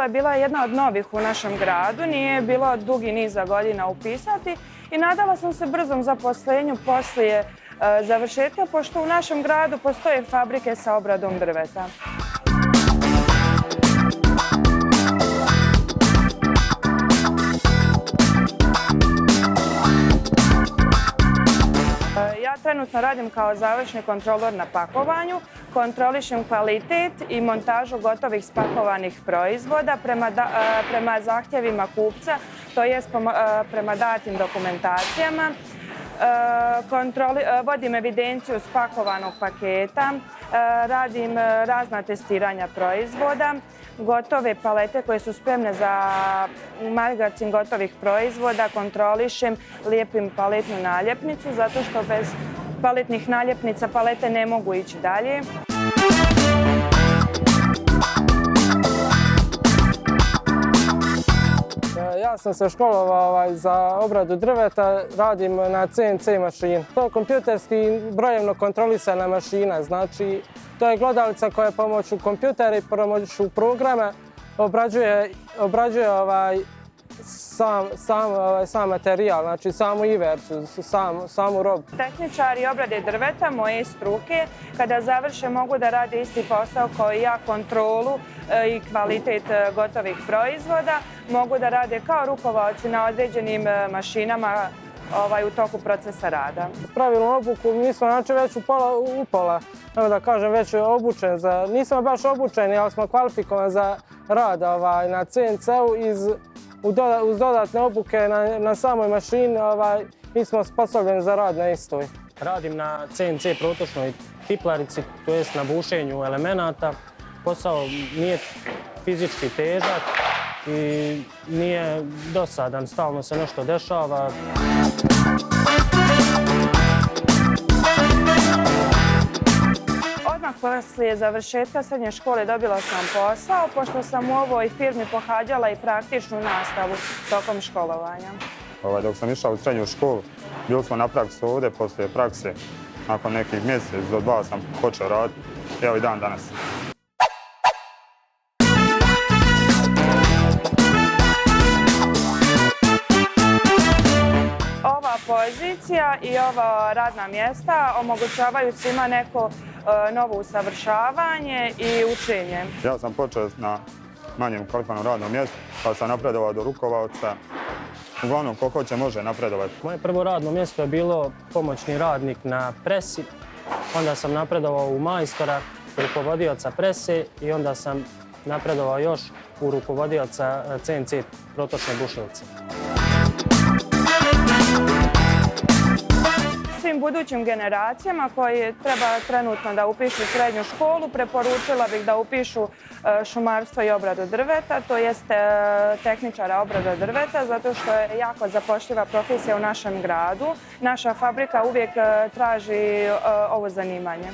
je bila jedna od novih u našem gradu, nije bilo dugi niz godina upisati i nadala sam se brzom zaposlenju poslije završetka, pošto u našem gradu postoje fabrike sa obradom drveta. Ja trenutno radim kao završni kontrolor na pakovanju, kontrolišem kvalitet i montažu gotovih spakovanih proizvoda prema zahtjevima kupca, to jest prema datim dokumentacijama. Vodim evidenciju spakovanog paketa, radim razna testiranja proizvoda, gotove palete koje su spremne za magacin gotovih proizvoda, kontrolišem, lijepim paletnu naljepnicu, zato što bez paletnih naljepnica palete ne mogu ići dalje. Ja sam se školovao za obradu drveta, radim na CNC mašini. To je kompjuterski brojevno kontrolisana mašina, znači to je glodalica koja pomoću kompjutera i pomoću programa obrađuje sam materijal, znači samu ivercu, samu robu. Tehničari obrade drveta moje struke, kada završe, mogu da rade isti posao kao i ja, kontrolu i kvalitet gotovih proizvoda. Mogu da rade kao rukovaoci na određenim mašinama u toku procesa rada. Pravilnu obuku mi smo znači već upola, da kažem, već obučen. Nismo baš obučeni, ali smo kvalifikovani za rad na CNC-u. Uz dodatne obuke na samoj mašini mi smo sposobljeni za rad na istoj. Radim na CNC protočnoj tiplarici, to jest na bušenju elemenata. Posao nije fizički težak i nije dosadan, stalno se nešto dešava. Odmah poslije završetka srednje škole dobila sam posao, pošto sam u ovoj firmi pohađala i praktičnu nastavu tokom školovanja. Dok sam išao u srednju školu, bili smo na praksu ovdje, poslije prakse, nakon nekih mjesec do 2 sam počeo raditi, evo i dan danas. Ova pozicija i ova radna mjesta omogućavaju svima neko novo usavršavanje i učenje. Ja sam počeo na manjem kvalifikovanom radnom mjestu, pa sam napredovao do rukovaoca. Uglavnom, ko hoće može napredovati. Moje prvo radno mjesto je bilo pomoćni radnik na presi. Onda sam napredovao u majstora, rukovodioca prese i onda sam napredovao još u rukovodioca CNC protočne bušilice. Svim budućim generacijama koji treba trenutno da upišu srednju školu, preporučila bih da upišu šumarstvo i obradu drveta, to jest tehničara obrada drveta, zato što je jako zapošljiva profesija u našem gradu. Naša fabrika uvijek traži ovo zanimanje.